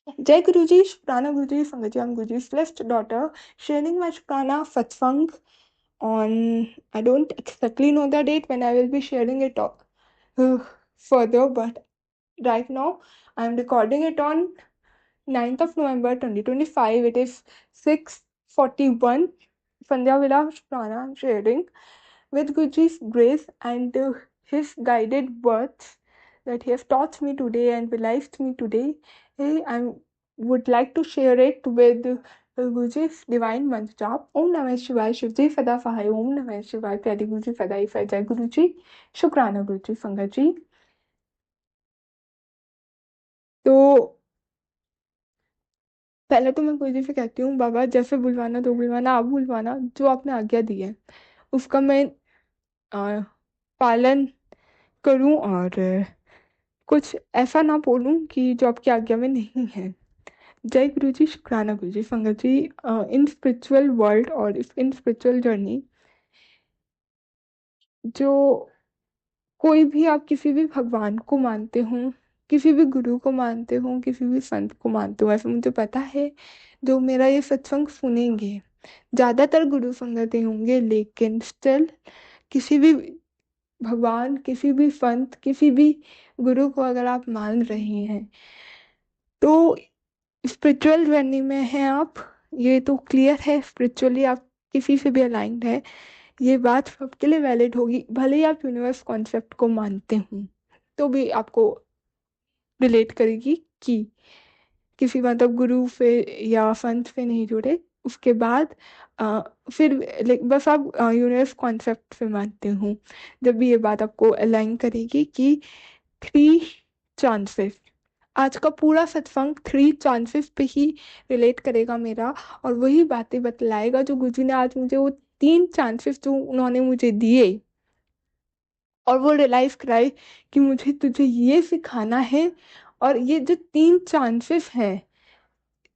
Jai Guruji, Shprana Guruji, Sangajam Guruji's left daughter, sharing my Shprana Satsang on, I don't exactly know the date when I will be sharing it uh, further, but right now I'm recording it on 9th of November 2025. It is 6:41. Sandhya Vila Shprana I'm sharing with Guruji's grace and his guided words that he has taught me today and realized me today. I would like to share it with Guruji's divine mantra. Om Namah Shivaya, Shivji Sada Sahai. Om Namah Shivaya, Pyari Guruji Sada Ifai. Jai Guruji, Shukrana Guruji, Sangat जी। तो पहले तो मैं गुरुजी से कहती हूँ, बाबा जैसे बुलवाना तो बुलवाना, आप बुलवाना, जो आपने आज्ञा दी है उसका मैं अ, पालन करूं और कुछ ऐसा ना बोलूं कि जो आपकी आज्ञा में नहीं है। जय गुरु जी, शुक्राना गुरु जी, संगत जी। इन स्पिरिचुअल वर्ल्ड और इन स्पिरिचुअल जर्नी, जो कोई भी आप किसी भी भगवान को मानते हो, किसी भी गुरु को मानते हो, किसी भी संत को मानते हो, ऐसा मुझे पता है जो मेरा ये सत्संग सुनेंगे ज्यादातर गुरु संगत ही होंगे, लेकिन स्टिल किसी भी भगवान, किसी भी संत, किसी भी गुरु को अगर आप मान रहे हैं तो स्पिरिचुअल जर्नी में हैं आप, ये तो क्लियर है। स्पिरिचुअली आप किसी से भी अलाइंड है, ये बात सबके लिए वैलिड होगी, भले ही आप यूनिवर्स कॉन्सेप्ट को मानते हो तो भी आपको रिलेट करेगी कि किसी मतलब गुरु से या संत से नहीं जुड़े, उसके बाद अ, फिर बस आप यूनिवर्स कॉन्सेप्ट से मानते हो, जब भी ये बात आपको अलाइन करेगी कि थ्री चांसेस, आज का पूरा सत्संग थ्री चांसेस पे ही रिलेट करेगा मेरा, और वही बातें बतलाएगा जो गुरुजी ने आज मुझे वो तीन चांसेस जो उन्होंने मुझे दिए और वो रियलाइज कराए कि मुझे तुझे ये सिखाना है। और ये जो तीन चांसेस हैं,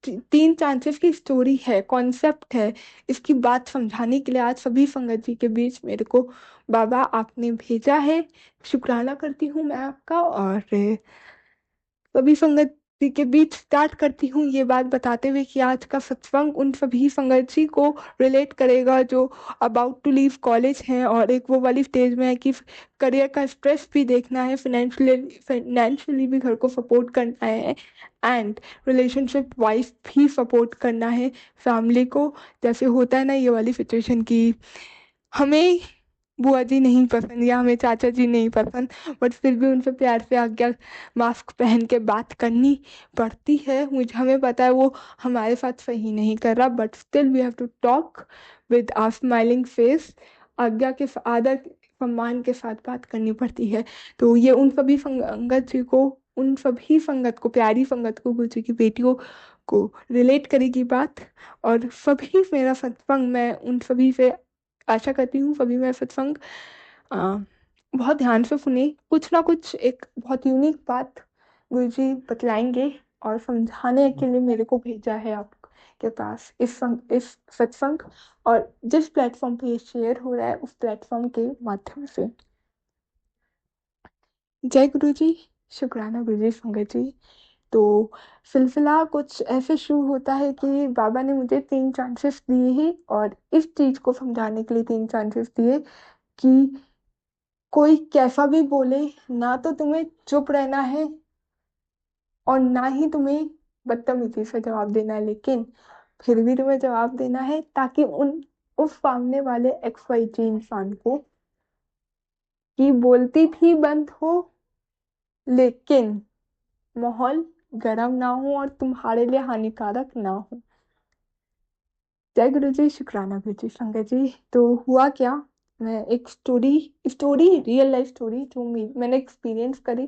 तीन चांसेस की स्टोरी है, कॉन्सेप्ट है, इसकी बात समझाने के लिए आज सभी संगत जी के बीच मेरे को बाबा आपने भेजा है। शुक्राना करती हूँ मैं आपका, और सभी संगत जी के बीच स्टार्ट करती हूँ ये बात बताते हुए कि आज का सत्संग उन सभी संगत जी को रिलेट करेगा जो अबाउट टू लीव कॉलेज हैं और एक वो वाली स्टेज में है कि करियर का स्ट्रेस भी देखना है, फाइनेंशियली भी घर को सपोर्ट करना है, एंड रिलेशनशिप वाइज भी सपोर्ट करना है फैमिली को। जैसे होता है ना ये वाली सिचुएशन की हमें बुआ जी नहीं पसंद या हमें चाचा जी नहीं पसंद, बट फिर भी उनसे प्यार से आज्ञा मास्क पहन के बात करनी पड़ती है। मुझे हमें पता है वो हमारे साथ सही नहीं कर रहा, but still we have to talk with our smiling face. आज्ञा के आदर सम्मान के साथ बात करनी पड़ती है। तो ये उन सभी संगत जी को, उन सभी संगत को, प्यारी संगत को, गुरु जी की बेटियों को रिलेट करेगी बात। और सभी मेरा सत्संग मैं उन सभी से आशा करती हूँ सभी मेरा सत्संग अ, बहुत ध्यान से सुने, कुछ ना कुछ एक बहुत यूनिक बात गुरुजी बतलाएंगे और समझाने के लिए मेरे को भेजा है आपके पास इस सत्संग, और जिस प्लेटफॉर्म पे ये शेयर हो रहा है उस प्लेटफॉर्म के माध्यम से। जय गुरु जी, शुक्राना गुरु जी, संगत जी। तो सिलसिला कुछ ऐसे शुरू होता है कि बाबा ने मुझे तीन चांसेस दिए हैं और इस चीज को समझाने के लिए तीन चांसेस दिए कि कोई कैसा भी बोले, ना तो तुम्हें चुप रहना है और ना ही तुम्हें बदतमीजी से जवाब देना है, लेकिन फिर भी तुम्हें जवाब देना है ताकि उन उस सामने वाले एक्स वाई जी इंसान को कि बोलती थी बंद हो, लेकिन माहौल गर्म ना हो और तुम्हारे लिए हानिकारक ना हो। जय गुरु जी, शुक्राना गुरु जी, संगत जी। तो हुआ क्या, मैं एक story story real life story जो मैंने एक्सपीरियंस करी,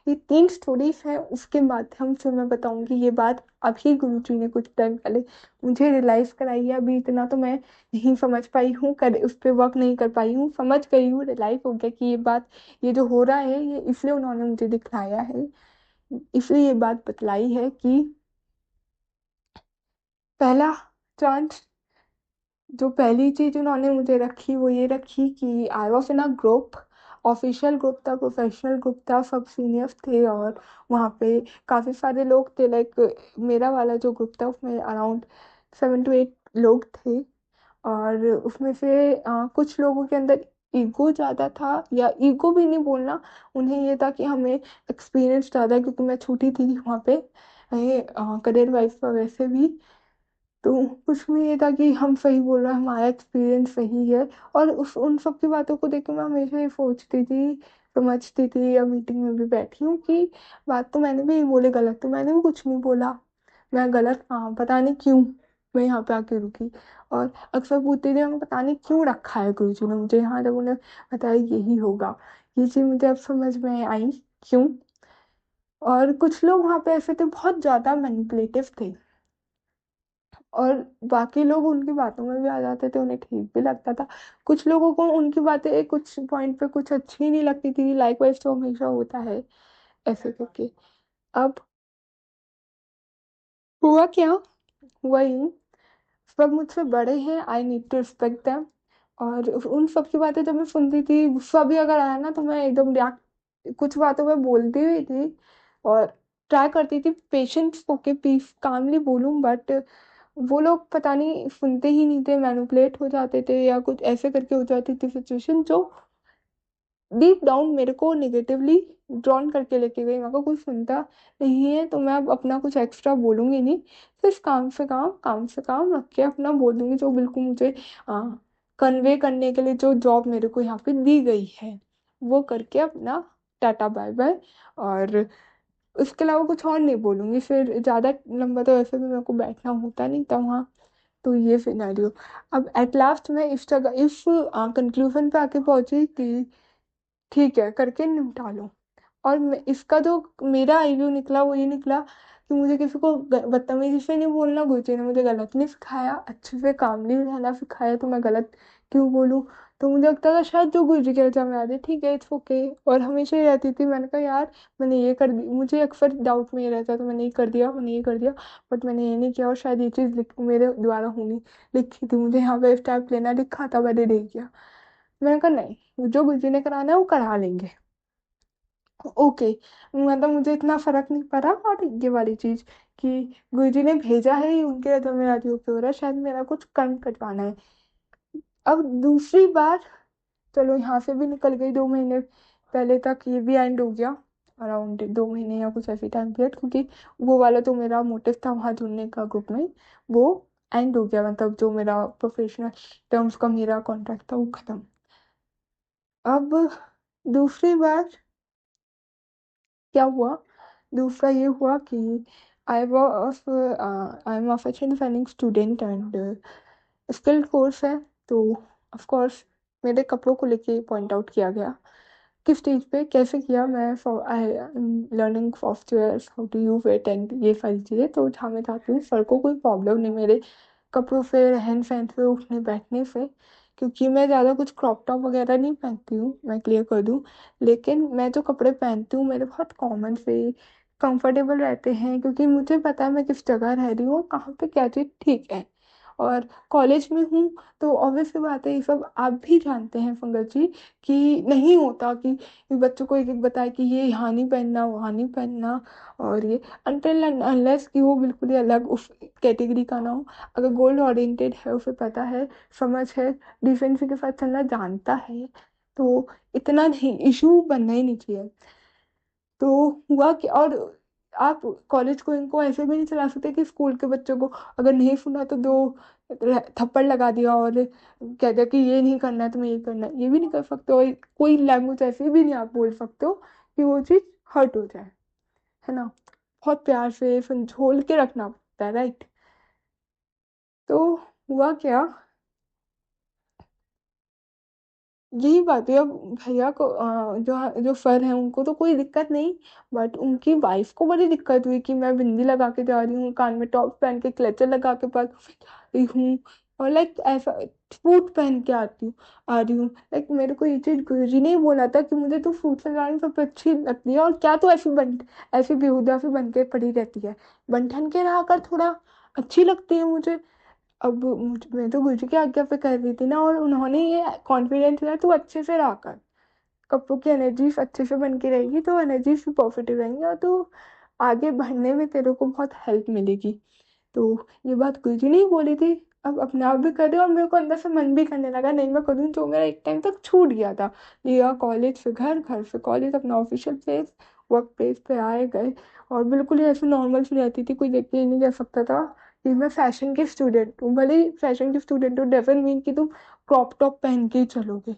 ये तीन स्टोरीज हैं, उसके माध्यम से मैं बताऊंगी ये बात। अभी गुरु जी ने कुछ टाइम पहले मुझे रियलाइज कराई है, अभी इतना तो मैं नहीं समझ पाई हूँ, कर उस पर वर्क नहीं कर पाई हूँ, समझ गई हूँ, रियलाइज हो गया कि ये बात, ये जो हो रहा है ये इसलिए उन्होंने मुझे दिखाया है, इसलिए ये बात बतलाई है कि पहला चांस, जो पहली चीज उन्होंने मुझे रखी वो ये रखी कि I was in a group, official group था, प्रोफेशनल ग्रुप था, सब सीनियर्स थे और वहाँ पे काफ़ी सारे लोग थे। लाइक मेरा वाला जो ग्रुप था उसमें अराउंड 7 to 8 लोग थे। और उसमें से कुछ लोगों के अंदर ईगो ज़्यादा था, या ईगो भी नहीं बोलना, उन्हें ये था कि हमें एक्सपीरियंस ज़्यादा है, क्योंकि मैं छोटी थी वहाँ पे करियर वाइज पर वैसे भी। तो उसमें ये था कि हम सही बोल रहे हैं, हमारा एक्सपीरियंस सही है। और उस उन सब की बातों को देख के मैं हमेशा ये सोचती थी, समझती थी, या मीटिंग में भी बैठी हूँ कि बात तो मैंने भी यही बोले, गलत तो मैंने भी कुछ नहीं बोला, मैं गलत हाँ पता नहीं क्यों मैं यहाँ पे आके रुकी। और अक्सर पूछते थे हमें पता नहीं क्यों रखा है गुरुजी ने मुझे यहाँ, जब उन्हें बताया यही होगा। ये चीज़ मुझे अब समझ में आई क्यों। और कुछ लोग वहाँ पे ऐसे थे, बहुत ज़्यादा मैनिपुलेटिव थे, और बाकी लोग उनकी बातों में भी आ जाते थे, उन्हें ठीक भी लगता था। कुछ लोगों को उनकी बातें कुछ पॉइंट पे कुछ अच्छी नहीं लगती थी, लाइक वाइज तो हमेशा होता है ऐसे करके। अब हुआ क्या, हुआ ही, सब मुझसे बड़े हैं, I need to respect them. और उन सब की बातें जब मैं सुनती थी, गुस्सा भी अगर आया ना तो मैं एकदम रिएक्ट, कुछ बातों में बोलती हुई थी, और ट्राई करती थी पेशेंस होके पीस कामली बोलूं, बट वो लोग पता नहीं सुनते ही नहीं थे, मैनिपुलेट हो जाते थे, या कुछ ऐसे करके हो जाती थी सिचुएशन जो डीप डाउन मेरे को नेगेटिवली ड्रॉन करके लेके गई। मेरे को कोई सुनता नहीं है तो मैं अब अपना कुछ एक्स्ट्रा बोलूंगी नहीं, सिर्फ काम से काम रख के अपना बोलूंगी, जो बिल्कुल मुझे कन्वे करने के लिए जो जॉब मेरे को यहाँ पे दी गई है वो करके अपना टाटा बाय बाय। और उसके अलावा कुछ और नहीं बोलूंगी, फिर ज़्यादा लंबा तो वैसे भी मेरे को बैठना होता नहीं था वहाँ। तो ये सिनेरियो। अब एट लास्ट मैं इस जगह इस कंक्लूजन पे आके पहुंची कि ठीक है करके निपटा लो। और इसका जो मेरा रिव्यू निकला वो ये निकला कि मुझे किसी को बदतमीजी से नहीं बोलना, गुरुजी ने मुझे गलत नहीं सिखाया, अच्छे से कामली रहना सिखाया, तो मैं गलत क्यों बोलूँ। तो मुझे लगता था शायद जो गुरुजी के रचा में आ जाए, ठीक है इट्स ओके। और हमेशा ही रहती थी, मैंने कहा यार मैंने ये कर दी, मुझे अक्सर डाउट में ये रहता था, मैंने ये कर दिया, मैंने ये कर दिया, बट मैंने ये नहीं किया, और शायद ये चीज़ मेरे द्वारा होनी लिखी थी, मुझे यहाँ पे स्टेप लेना लिखा था, मैंने नहीं किया। मैंने कहा नहीं, जो गुरुजी ने कराना है वो करा लेंगे, ओके। मतलब मुझे इतना फर्क नहीं पड़ा। और ये वाली चीज कि गुरुजी ने भेजा है ही उनके लिए, तो मेरा जो हो रहा है, शायद मेरा कुछ कर्म कटवाना है। अब दूसरी बार, चलो यहाँ से भी निकल गई, 2 महीने पहले तक ये भी एंड हो गया, अराउंड 2 महीने या कुछ ऐसी टाइम पीरियड, क्योंकि वो वाला तो मेरा मोटिव था वहाँ जुड़ने का ग्रुप में, वो एंड हो गया, मतलब जो मेरा प्रोफेशनल टर्म्स का मेरा कॉन्ट्रैक्ट था वो खत्म। अब दूसरी बार क्या हुआ, दूसरा ये हुआ कि I was I am of fashion designing student and skilled course है, तो ऑफ कोर्स मेरे कपड़ों को लेके पॉइंट आउट किया गया। किस स्टेज पे कैसे किया, मैं I learning software how to use it and ये सारी चीज़ें, तो जहाँ मैं चाहती हूँ सर को कोई प्रॉब्लम नहीं मेरे कपड़ों से, रहन सहन से, उठने बैठने से, क्योंकि मैं ज़्यादा कुछ क्रॉप टॉप वगैरह नहीं पहनती हूँ, मैं क्लियर कर दूँ। लेकिन मैं जो कपड़े पहनती हूँ मेरे बहुत कॉमन से कंफर्टेबल रहते हैं, क्योंकि मुझे पता है मैं किस जगह रह रही हूँ, कहाँ पे क्या चीज़ ठीक है। और कॉलेज में हूँ, तो ऑब्वियस सी बात है, ये सब आप भी जानते हैं पंकज जी, कि नहीं होता कि बच्चों को एक एक बताए कि ये यहाँ नहीं पहनना वहाँ नहीं पहनना, और ये अनटिल अनलेस कि वो बिल्कुल ही अलग उस कैटेगरी का ना हो। अगर गोल ओरिएंटेड है, उसे पता है, समझ है, डिफेंस के साथ चलना जानता है, तो इतना नहीं इशू बनना ही नहीं चाहिए। तो हुआ कि, और आप कॉलेज को इनको ऐसे भी नहीं चला सकते कि स्कूल के बच्चों को अगर नहीं सुना तो दो थप्पड़ लगा दिया और कह दिया कि ये नहीं करना है तुम्हें, ये करना है, ये भी नहीं कर सकते। और कोई लैंग्वेज ऐसे भी नहीं आप बोल सकते हो कि वो चीज़ हर्ट हो जाए, है ना। बहुत प्यार से संझोल के रखना पड़ता है, राइट। तो हुआ क्या, यही बात है। अब भैया को जो जो सर हैं उनको तो कोई दिक्कत नहीं, बट उनकी वाइफ को बड़ी दिक्कत हुई कि मैं बिंदी लगा के जा रही हूँ, कान में टॉप पहन के, क्लेचर लगा के पास जा रही हूँ, और लाइक ऐसा सूट पहन के आती हूँ आ रही हूँ। लाइक मेरे को ये चीज गुरुजी ने ही बोला था कि मुझे तो सूट सलवार में सबसे अच्छी लगती है, और क्या तो ऐसी बेहुदा से बन के पड़ी रहती है, बन ठन के रहा कर थोड़ा, अच्छी लगती है मुझे। अब मैं तो गुरुजी की आज्ञा पे कर रही थी ना, और उन्होंने ये कॉन्फिडेंस दिया तू अच्छे से रहा कर, कपड़ों की एनर्जी अच्छे से बन के रहेगी तो एनर्जी भी पॉजिटिव रहेंगी और तो आगे बढ़ने में तेरे को बहुत हेल्प मिलेगी। तो ये बात गुरुजी ने ही बोली थी। अब अपने आप भी कर रहे हो और मेरे को अंदर से मन भी करने लगा नहीं मैं करूँ, जो मेरा एक टाइम तक छूट गया था। लिया कॉलेज से घर, घर से कॉलेज, अपना ऑफिशियल प्लेस, वर्क प्लेस पे आए गए और बिल्कुल ही ऐसे नॉर्मल सी रहती थी, कोई देख के ही नहीं कह सकता था कि मैं फैशन की स्टूडेंट हूँ। भले ही फैशन की स्टूडेंट हो डजंट मीन कि तुम क्रॉप टॉप पहन के ही चलोगे।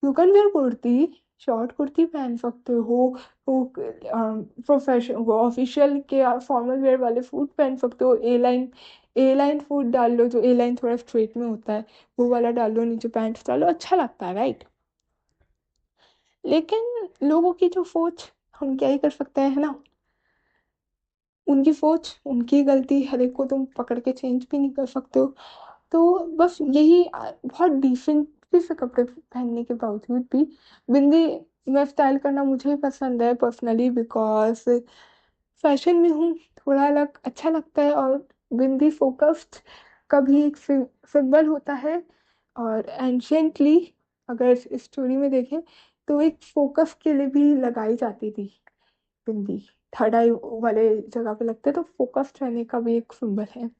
You can wear kurti, short kurti पहन सकते हो, वो प्रोफेशन वो ऑफिशियल के फॉर्मल वेयर वाले फूड पहन सकते हो। ए लाइन फूड डाल लो, जो ए लाइन थोड़ा स्ट्रेट में होता है वो वाला डाल लो, नीचे पैंट्स डालो, अच्छा लगता है राइट। लेकिन लोगों की जो सोच, हम क्या ही कर सकते हैं, है ना। उनकी सोच उनकी गलती, हर एक को तुम पकड़ के चेंज भी नहीं कर सकते हो। तो बस यही बहुत डिसेंट से कपड़े पहनने के बावजूद भी बिंदी मैं स्टाइल करना मुझे ही पसंद है पर्सनली, बिकॉज फैशन में हूँ, थोड़ा अलग अच्छा लगता है। और बिंदी फोकस्ड का भी एक सिंबल होता है। और एंशेंटली अगर स्टोरी में देखें तो एक फोकस के लिए भी लगाई जाती थी बिंदी। थर्ड आई वाले जगह पे लगते तो फोकस्ड रहने का भी एक सिंबल है।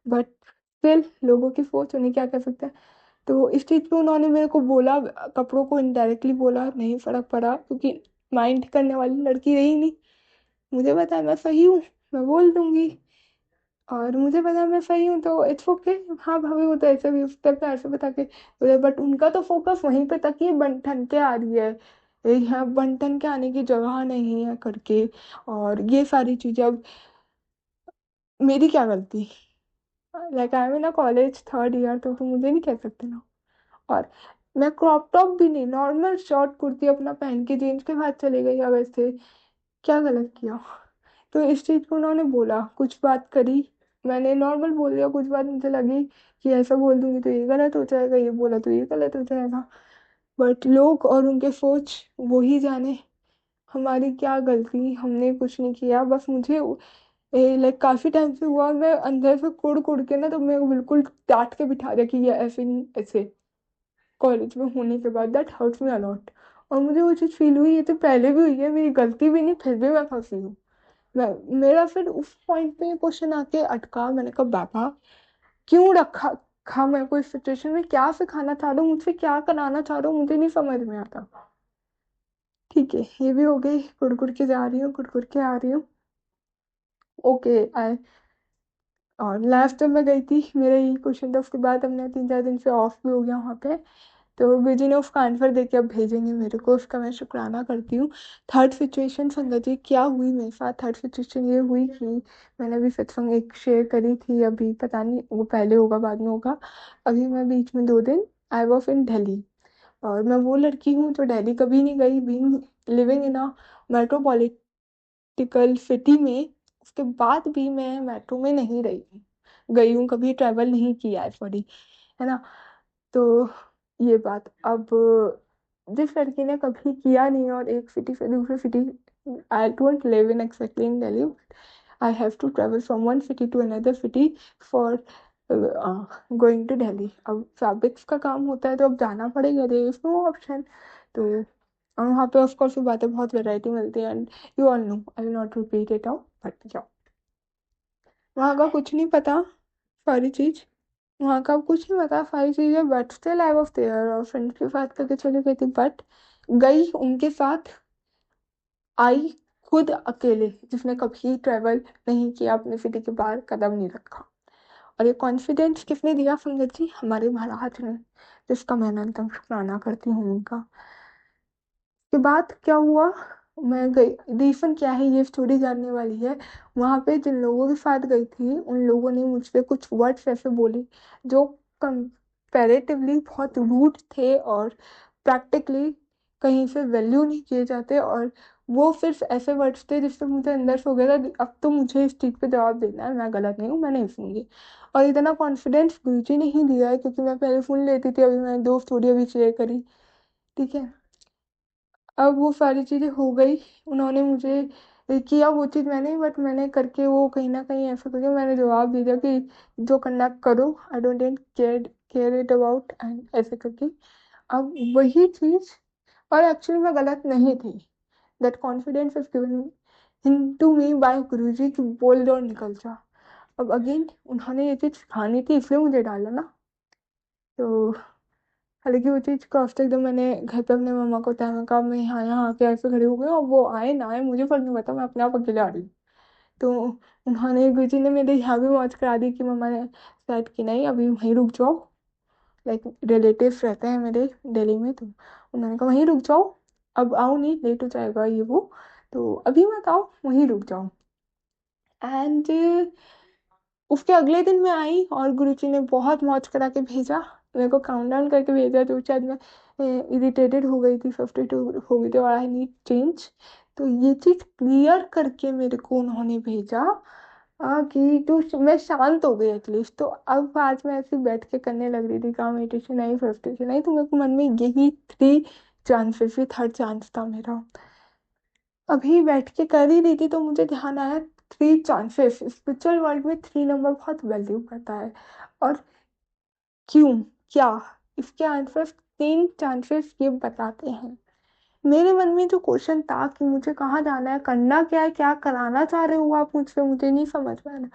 बट स्टिल लोगों की सोच, उन्हें क्या कर सकते हैं। तो इस चीज पे उन्होंने मेरे को बोला, कपड़ों को इनडायरेक्टली बोला, नहीं फर्क पड़ा क्योंकि माइंड करने वाली लड़की रही नहीं। मुझे पता है मैं सही हूँ, मैं बोल दूंगी। और मुझे पता है मैं सही हूँ तो इट्स ओके। हाँ भाभी वो तो ऐसे भी उससे प्यार से बता के बोले, बट उनका तो फोकस वहीं पे था कि ये बन ठन के आ रही है, ये यहाँ बन ठन के आने की जगह नहीं है करके। और ये सारी चीजें अब मेरी क्या गलती, like I am in college third year, तो मुझे नहीं कह सकते ना। और मैं क्रॉप टॉप भी नहीं, नॉर्मल शॉर्ट कुर्ती अपना पहन के जीन्स के साथ चले गई, या वैसे क्या गलत किया। तो इस चीज को उन्होंने बोला, कुछ बात करी, मैंने नॉर्मल बोल दिया, कुछ बात मुझे लगी कि ऐसा बोल दूंगी तो ये गलत हो जाएगा, ये बोला तो ये गलत हो जाएगा। बट लोग और उनके सोच वो ही जाने, हमारी क्या गलती, हमने कुछ नहीं किया। बस मुझे लाइक काफी टाइम से हुआ, मैं अंदर से कुड़ कुड़ के ना, तो मैं बिल्कुल डांट के बिठा दिया कि ये ऐसे नहीं ऐसे। कॉलेज में होने के बाद दैट हर्ट्स मी अलॉट। और मुझे वो चीज़ फील हुई, ये तो पहले भी हुई है, मेरी गलती भी नहीं, फिर भी मैं फंसी हूँ। मैं मेरा फिर उस पॉइंट पे क्वेश्चन आके अटका, मैंने कहा बाबा क्यों रखा खा, मैं कोई सिचुएशन में क्या सिखाना चाह रहा हूँ, मुझसे क्या कराना चाह रहा हूँ, मुझे नहीं समझ में आता। ठीक है, ये भी हो गई, कुड़ के जा रही हूँ, कुड़ के आ रही हूँ। ओके आई, और लास्ट टाइम मैं गई थी, मेरा यही क्वेश्चन था, उसके बाद हमने 3 4 दिन से ऑफ भी हो गया वहाँ पे। तो गुरुजी ने उसका आंसर देके अब भेजेंगे मेरे को, उसका मैं शुक्राना करती हूँ। थर्ड सिचुएशन संगत जी क्या हुई मेरे साथ, थर्ड सिचुएशन ये हुई कि मैंने अभी सत्संग एक शेयर करी थी, अभी पता नहीं वो पहले होगा बाद में होगा। अभी मैं बीच में 2 दिन आई वॉज इन दिल्ली। और मैं वो लड़की हूँ जो दिल्ली कभी नहीं गई, being living in a metropolitical city में, उसके बाद भी मैं मेट्रो में नहीं रही हूँ, गई हूँ कभी, ट्रैवल नहीं किया है, सॉरी, है ना। तो ये बात अब, जिस लड़की ने कभी किया नहीं और एक सिटी से दूसरे city, I don't live in exactly in Delhi, I have to travel from one city to another city for going to Delhi. अब फैब्रिक्स का काम होता है तो अब जाना पड़ेगा, देयर इज नो ऑप्शन। तो और वहाँ पे ऑफ कोर्स बातें बहुत वैरायटी मिलती है, and you all know, I will not repeat it out, but या वहाँ का कुछ नहीं पता, सारी चीज वहाँ का कुछ नहीं पता, सारी चीजें, but still I was there, और फ्रेंड्स के साथ करके चली गई थी, बट गई उनके साथ, आई खुद अकेले, जिसने कभी ट्रेवल नहीं किया, अपने सिटी के बाहर कदम नहीं रखा। और ये कॉन्फिडेंस किसने दिया संगत जी, हमारे महाराज ने, जिसका मैं अनंतम शुक्राना करती हूँ उनका। के बाद क्या हुआ, मैं गई, रीजन क्या है ये स्टोरी जानने वाली है। वहां पे जिन लोगों के साथ गई थी उन लोगों ने मुझ पे कुछ वर्ड्स ऐसे बोले जो कंपैरेटिवली बहुत रूड थे, और प्रैक्टिकली कहीं से वैल्यू नहीं किए जाते। और वो सिर्फ ऐसे वर्ड्स थे जिससे मुझे अंदर से हो गया था अब तो मुझे इस चीज पे जवाब देना है, मैं गलत नहीं हूँ, मैं नहीं सुनूंगी। और इतना कॉन्फिडेंस गुरुजी ने ही दिया है, क्योंकि मैं पहले सुन लेती थी, अभी मैंने 2 स्टोरी अभी शेयर करी, ठीक है। अब वो सारी चीजें हो गई, उन्होंने मुझे किया वो चीज मैंने, बट मैंने करके वो कहीं ना कहीं ऐसा करके मैंने जवाब दे दिया कि जो करना करो, I don't care care it about, and ऐसे करके। अब वही चीज और एक्चुअली मैं गलत नहीं थी। That confidence is given to me by Guruji कि बोल दो और निकल जा। अब अगेन उन्होंने ये चीज सिखानी थी इसलिए मुझे डाला ना। तो हालांकि वो चीज का हफ्ते एकदम मैंने घर पे अपने मम्मा को बताया, मैं कहा मैं यहाँ यहाँ आके ऐसे खड़ी हो गई और वो आए ना आए मुझे फर्क नहीं पड़ता, मैं अपने आप अकेले आ रही हूँ। तो उन्होंने गुरुजी ने मेरे यहाँ भी मौज करा दी कि मम्मा ने सेट कि नहीं अभी वहीं रुक जाओ। लाइक रिलेटिव्स रहते हैं मेरे दिल्ली में, तो उन्होंने कहा वहीं रुक जाओ, अब आओ नहीं लेट हो जाएगा ये वो, तो अभी मत आओ वहीं रुक जाओ। एंड उसके अगले दिन मैं आई और गुरुजी ने बहुत मौज करा के भेजा, मेरे को काउंट डाउन करके भेजा, तो शायद मैं इरिटेटेड हो गई थी, 52 हो गई थी और आई नीड चेंज। तो ये चीज क्लियर करके मेरे को उन्होंने भेजा कि तू, मैं शांत हो गई एटलीस्ट। तो अब आज मैं ऐसे बैठ के करने लग रही थी काम, मेडिटेशन नहीं फ्रस्ट्रेशन नहीं, तो मेरे को मन में यही 3 चांसेस, ये थर्ड चांस था मेरा। अभी बैठ के कर ही रही थी तो मुझे ध्यान आया 3 चांसेस, स्पिरिचुअल वर्ल्ड में 3 नंबर बहुत वैल्यू करता है। और क्यों, क्या, इसके आंसर्स 3 चांसेस ये बताते हैं। मेरे मन में जो क्वेश्चन था कि मुझे कहाँ जाना है, करना क्या है, क्या कराना चाह रहे हो आप मुझसे, मुझे नहीं समझ में आया,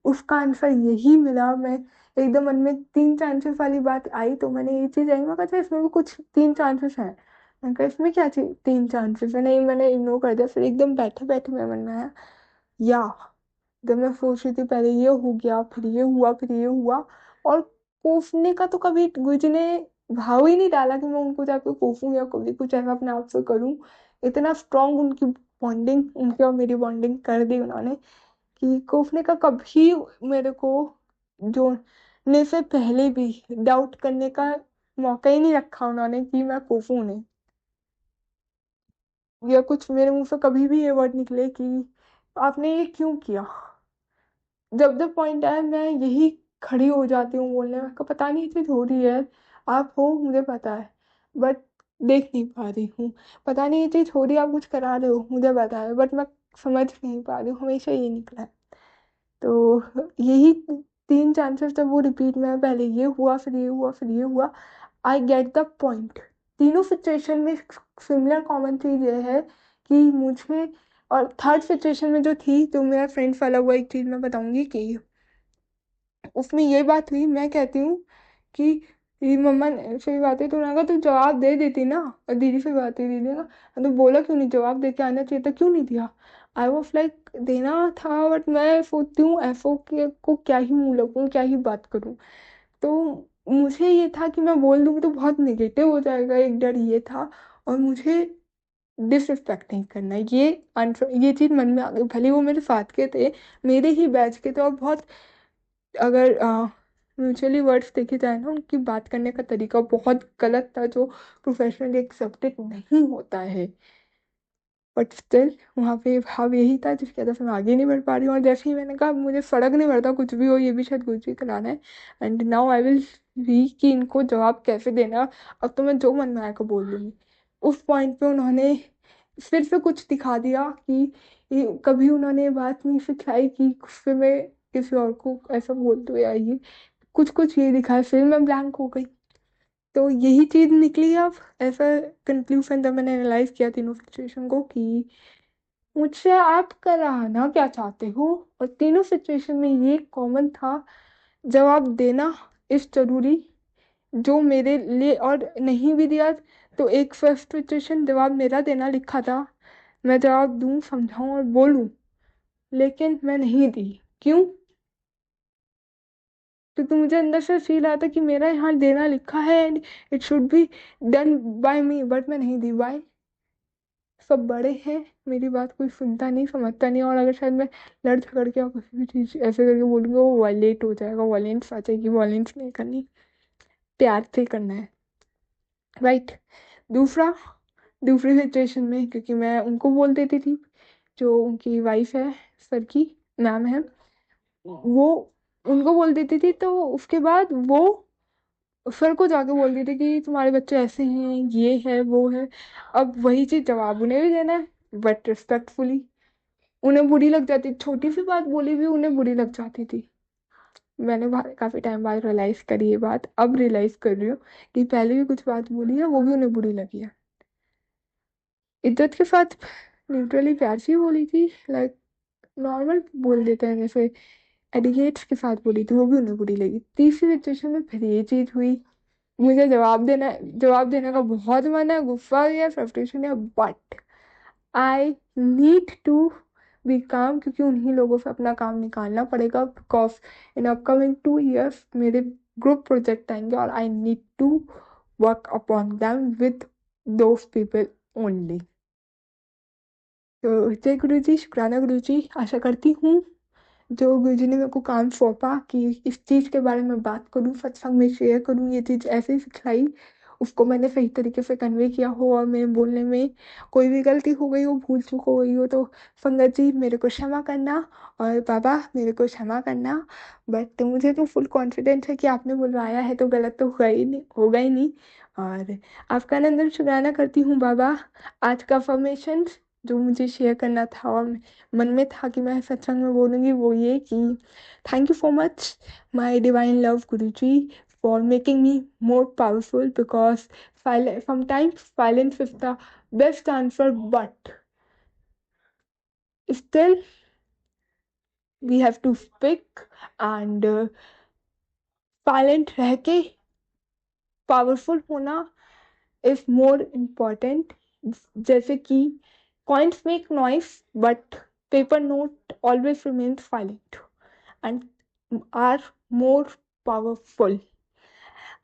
उसका आंसर यही मिला। मैं एकदम मन में 3 चांसेस वाली बात आई तो मैंने ये चीज आई, मैं कहा "अच्छा, इसमें भी कुछ 3 चांसेस हैं"। मैं कहा इसमें क्या चीज 3 चांसेस है, नहीं मैंने इग्नोर कर दिया। फिर एकदम बैठे बैठे मेरे मन में आया या, जब मैं सोच रही थी पहले ये हो गया फिर ये हुआ फिर ये हुआ। और कोसने का तो कभी गुरुजी ने भाव ही नहीं डाला कि मैं उनको जाके कोसूं या कभी कुछ ऐसा अपने आप से करूं। इतना स्ट्रांग उनकी बॉन्डिंग, उनकी और मेरी बॉन्डिंग कर दी उन्होंने कि कोसने का कभी मेरे को जोड़ने से पहले भी डाउट करने का मौका ही नहीं रखा उन्होंने कि मैं कोसूं नहीं, या कुछ मेरे मुंह से कभी भी ये वर्ड निकले कि आपने ये क्यों किया। जब जब पॉइंट आया मैं यही खड़ी हो जाती हूँ बोलने में, का पता नहीं चीज हो रही है, आप हो मुझे पता है बट देख नहीं पा रही हूँ। पता नहीं ये चीज हो रही है, आप कुछ करा रहे हो मुझे पता है बट मैं समझ नहीं पा रही हूँ, हमेशा ये निकला है। तो यही 3 चांसेस जब वो रिपीट में, पहले ये हुआ फिर ये हुआ फिर ये हुआ, आई गेट द पॉइंट। तीनों सिचुएशन में सिमिलर कॉमन चीज ये है कि मुझे, और थर्ड सिचुएशन में जो थी जो मेरा फ्रेंड वाला हुआ, एक चीज मैं बताऊंगी कि उसमें ये बात हुई, मैं कहती हूँ कि ये मम्मा से बात है तो उन्होंने कहा तू जवाब दे देती ना, और दीदी से बात हुई, दीदी ने कहा तो बोला क्यों नहीं, जवाब दे के आना चाहिए था क्यों नहीं दिया। आई वॉज लाइक देना था बट मैं सोचती हूँ एफओ के को क्या ही मुंह लगूं, क्या ही बात करूं। तो मुझे ये था कि मैं बोल दूंगी तो बहुत निगेटिव हो जाएगा, एक डर ये था। और मुझे डिसरिस्पेक्ट नहीं करना, ये चीज मन में आ गई, भले वो मेरे साथ के थे, मेरे ही बैच के थे, और बहुत, अगर म्यूचुअली वर्ड्स देखे जाए ना, उनकी बात करने का तरीका बहुत गलत था जो प्रोफेशनली एक्सेप्टेड नहीं होता है। बट स्टिल वहाँ पे भाव यही था जिसकी वजह से मैं आगे नहीं बढ़ पा रही हूँ। और जैसे ही मैंने कहा मुझे फर्क नहीं पड़ता कुछ भी हो, ये भी शायद कुछ भी कराना है, एंड नाउ आई विल री कि इनको जवाब कैसे देना है। अब तो मैं जो मन में आएगा बोल दूंगी। उस पॉइंट पे उन्होंने फिर से कुछ दिखा दिया कि कभी उन्होंने ये बात नहीं सिखाई कि गुस्से में किसी और को ऐसा बोल दो या ये कुछ कुछ ये दिखाया, फिर मैं ब्लैंक हो गई। तो यही चीज निकली अब ऐसा कंक्लूजन जब मैंने एनालाइज किया तीनों सिचुएशन को कि मुझसे आप कराना क्या चाहते हो। और तीनों सिचुएशन में ये कॉमन था, जवाब देना इस जरूरी, जो मेरे लिए, और नहीं भी दिया तो एक फर्स्ट सिचुएशन जवाब मेरा देना लिखा था, मैं जवाब दूं समझाऊं और बोलूं, लेकिन मैं नहीं दी। क्यों, क्योंकि मुझे अंदर से फील आता कि मेरा यहाँ देना लिखा है and it should be done by me, but मैं नहीं दी। बाय, सब बड़े हैं, मेरी बात कोई सुनता नहीं समझता नहीं, और अगर शायद मैं लड़ झगड़ के और किसी भी चीज ऐसे करके बोलूंगा वो वायलेट हो जाएगा, वायलेंस आ जाएगी, वायलेंस नहीं करनी, प्यार से करना है, राइट। दूसरा, दूसरी सिचुएशन में क्योंकि मैं उनको बोल देती थी, जो उनकी वाइफ है, सर की मैम है, वो उनको बोल देती थी, तो उसके बाद वो सर को जाके बोल देती थी कि तुम्हारे बच्चे ऐसे हैं, ये है वो है। अब वही चीज जवाब उन्हें भी देना है बट रिस्पेक्टफुली। उन्हें बुरी लग जाती, छोटी सी बात बोली भी उन्हें बुरी लग जाती थी। मैंने काफी टाइम बाद रियलाइज करी ये बात, अब रियलाइज कर रही हूँ कि पहले भी कुछ बात बोली है वो भी उन्हें बुरी लगी है। इज्जत के साथ न्यूट्रली प्यार से ही बोली थी, लाइक नॉर्मल बोल देते हैं जैसे एडिकेट्स के साथ बोली थी, वो भी उन्हें बुरी लगी। तीसरी सिचुएशन में फिर ये चीज़ हुई, मुझे जवाब देने का बहुत मन है, गुस्सा या फ्रस्ट्रेशन है, but I need to be calm, क्योंकि उन्हीं लोगों से अपना काम निकालना पड़ेगा, बिकॉज इन अपकमिंग 2 years मेरे ग्रुप प्रोजेक्ट आएंगे और I need to work upon them with those people only. तो जय गुरु जी, शुक्राना गुरु जी। आशा करती हूँ जो गुरु जी ने मेरे को काम सौंपा कि इस चीज़ के बारे में बात करूँ, सत्संग में शेयर करूँ, ये चीज़ ऐसे ही सिखलाई, उसको मैंने सही तरीके से कन्वे किया हो, और मैं बोलने में कोई भी गलती हो गई हो, भूल चूक हो गई हो, तो संगत जी मेरे को क्षमा करना, और बाबा मेरे को क्षमा करना। बट मुझे तो फुल कॉन्फिडेंस है कि आपने बुलवाया है तो गलत तो होगा ही नहीं। और आपका नंदन शुक्राना करती हूँ बाबा। आज का फॉर्मेशन जो मुझे शेयर करना था और मन में था कि मैं सत्संग में बोलूँगी, वो ये कि thank you so much my divine love Guru ji for making me more powerful, because sometimes silence is the best answer, but still we have to speak, and silent रह के पावरफुल होना इज मोर इम्पॉर्टेंट। जैसे कि coins make noise, but paper note always remains silent and are more powerful.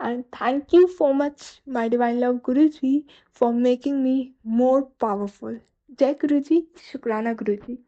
And thank you so much, my divine love Guruji, for making me more powerful. Jai Guruji, Shukrana Guruji.